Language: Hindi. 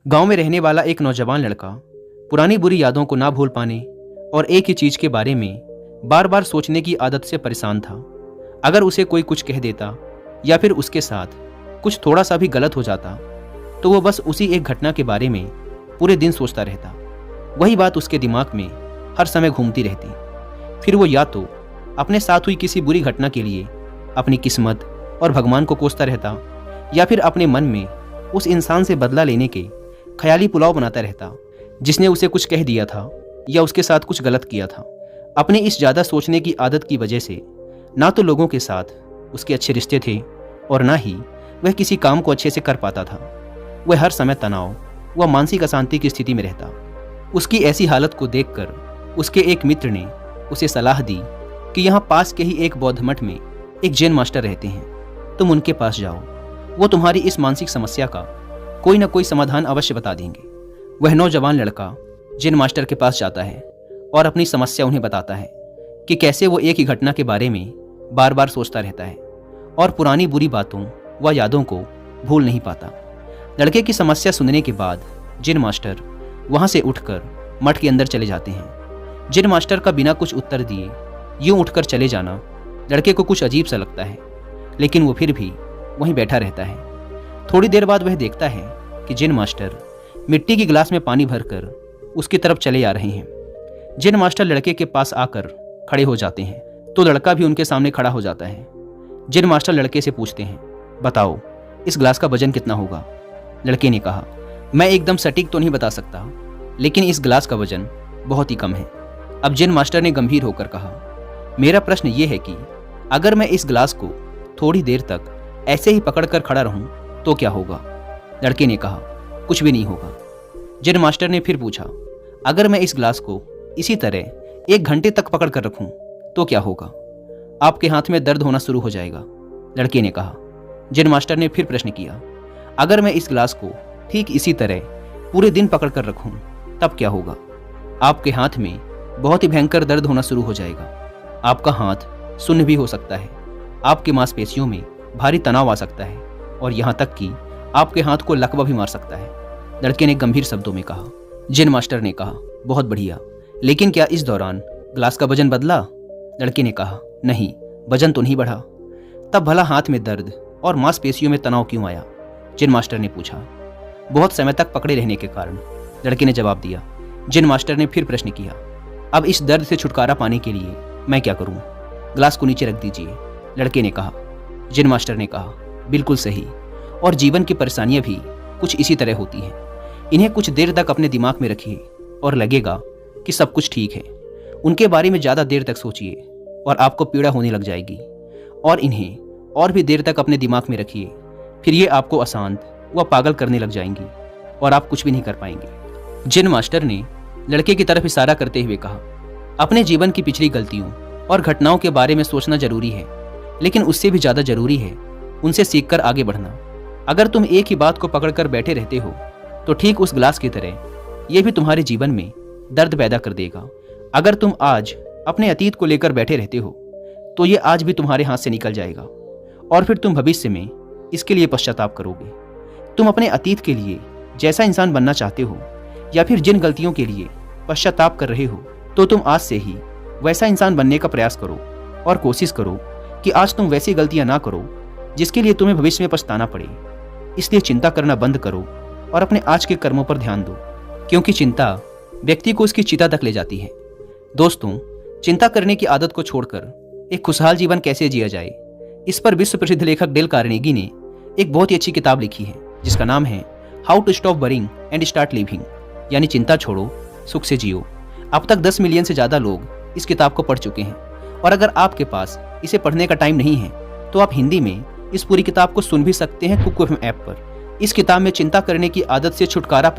गांव में रहने वाला एक नौजवान लड़का पुरानी बुरी यादों को ना भूल पाने और एक ही चीज के बारे में बार बार सोचने की आदत से परेशान था। अगर उसे कोई कुछ कह देता या फिर उसके साथ कुछ थोड़ा सा भी गलत हो जाता तो वो बस उसी एक घटना के बारे में पूरे दिन सोचता रहता। वही बात उसके दिमाग में हर समय घूमती रहती। फिर वो या तो अपने साथ हुई किसी बुरी घटना के लिए अपनी किस्मत और भगवान को कोसता रहता या फिर अपने मन में उस इंसान से बदला लेने के ख्याली पुलाव बनाता रहता जिसने उसे कुछ कह दिया था या उसके साथ कुछ गलत किया था। अपनी इस ज़्यादा सोचने की आदत की वजह से ना तो लोगों के साथ उसके अच्छे रिश्ते थे और ना ही वह किसी काम को अच्छे से कर पाता था। वह हर समय तनाव व मानसिक अशांति की स्थिति में रहता। उसकी ऐसी हालत को देखकर उसके एक मित्र ने उसे सलाह दी कि यहाँ पास के ही एक बौद्ध मठ में एक जैन मास्टर रहते हैं, तुम उनके पास जाओ, वो तुम्हारी इस मानसिक समस्या का कोई ना कोई समाधान अवश्य बता देंगे। वह नौजवान लड़का जैन मास्टर के पास जाता है और अपनी समस्या उन्हें बताता है कि कैसे वो एक ही घटना के बारे में बार बार सोचता रहता है और पुरानी बुरी बातों व यादों को भूल नहीं पाता। लड़के की समस्या सुनने के बाद जैन मास्टर वहाँ से उठकर मठ के अंदर चले जाते हैं। जैन मास्टर का बिना कुछ उत्तर दिए यूं उठकर चले जाना लड़के को कुछ अजीब सा लगता है, लेकिन वो फिर भी वहीं बैठा रहता है। थोड़ी देर बाद वह देखता है कि जैन मास्टर मिट्टी की गिलास में पानी भरकर उसकी तरफ चले आ रहे हैं। जैन मास्टर लड़के के पास आकर खड़े हो जाते हैं तो लड़का भी उनके सामने खड़ा हो जाता है। जैन मास्टर लड़के से पूछते हैं, बताओ इस गिलास का वजन कितना होगा? लड़के ने कहा, मैं एकदम सटीक तो नहीं बता सकता, लेकिन इस गिलास का वजन बहुत ही कम है। अब जैन मास्टर ने गंभीर होकर कहा, मेरा प्रश्न ये है कि अगर मैं इस गिलास को थोड़ी देर तक ऐसे ही पकड़कर खड़ा रहूं तो क्या होगा? लड़के ने कहा, कुछ भी नहीं होगा। जैन मास्टर ने फिर पूछा, अगर मैं इस गिलास को इसी तरह 1 घंटे तक पकड़ कर रखूं तो क्या होगा? आपके हाथ में दर्द होना शुरू हो जाएगा। लड़के ने कहा। जैन मास्टर ने फिर प्रश्न किया, अगर मैं इस गिलास को ठीक इसी तरह पूरे दिन पकड़ कर रखूं तब क्या होगा? आपके हाथ में बहुत ही भयंकर दर्द होना शुरू हो जाएगा। आपका हाथ सुन्न भी हो सकता है, आपकी मांसपेशियों में भारी तनाव आ सकता है और यहाँ तक कि आपके हाथ को लकवा भी मार सकता है। लड़के ने गंभीर शब्दों में कहा। जैन मास्टर ने कहा, बहुत बढ़िया, लेकिन क्या इस दौरान गिलास का वजन बदला? लड़के ने कहा, नहीं, वजन तो नहीं बढ़ा। तब भला हाथ में दर्द और मांसपेशियों में तनाव क्यों आया? जैन मास्टर ने पूछा। बहुत समय तक पकड़े रहने के कारण, लड़के ने जवाब दिया। जैन मास्टर ने फिर प्रश्न किया, अब इस दर्द से छुटकारा पाने के लिए मैं क्या करूं? गिलास को नीचे रख दीजिए। लड़के ने कहा। जैन मास्टर ने कहा, बिल्कुल सही, और जीवन की परेशानियां भी कुछ इसी तरह होती हैं। इन्हें कुछ देर तक अपने दिमाग में रखिए और लगेगा कि सब कुछ ठीक है। उनके बारे में ज़्यादा देर तक सोचिए और आपको पीड़ा होने लग जाएगी, और इन्हें और भी देर तक अपने दिमाग में रखिए, फिर ये आपको अशांत व पागल करने लग जाएंगी और आप कुछ भी नहीं कर पाएंगे। जैन मास्टर ने लड़के की तरफ इशारा करते हुए कहा, अपने जीवन की पिछली गलतियों और घटनाओं के बारे में सोचना जरूरी है, लेकिन उससे भी ज़्यादा जरूरी है उनसे सीखकर आगे बढ़ना। अगर तुम एक ही बात को पकड़कर बैठे रहते हो तो ठीक उस गिलास की तरह यह भी तुम्हारे जीवन में दर्द पैदा कर देगा। अगर तुम आज अपने अतीत को लेकर बैठे रहते हो तो ये आज भी तुम्हारे हाथ से निकल जाएगा और फिर तुम भविष्य में इसके लिए पश्चाताप करोगे। तुम अपने अतीत के लिए जैसा इंसान बनना चाहते हो या फिर जिन गलतियों के लिए पश्चाताप कर रहे हो तो तुम आज से ही वैसा इंसान बनने का प्रयास करो और कोशिश करो कि आज तुम वैसी गलतियां ना करो जिसके लिए तुम्हें भविष्य में पछताना पड़े। इसलिए चिंता करना बंद करो और अपने आज के कर्मों पर ध्यान दो, क्योंकि चिंता व्यक्ति को उसकी चिता तक ले जाती है। दोस्तों, चिंता करने की आदत को छोड़कर एक खुशहाल जीवन कैसे जिया जाए, इस पर विश्व प्रसिद्ध लेखक डेल कार्नेगी ने एक बहुत ही अच्छी किताब लिखी है जिसका नाम है how to stop worrying and start living, यानी चिंता छोड़ो, सुख से जियो। अब तक 10 मिलियन से ज़्यादा लोग इस किताब को पढ़ चुके हैं, और अगर आपके पास इसे पढ़ने का टाइम नहीं है तो आप हिंदी में इस पूरी किताब को सुन भी सकते हैं कुक एफएम ऐप पर। इस किताब में चिंता करने की आदत से छुटकारा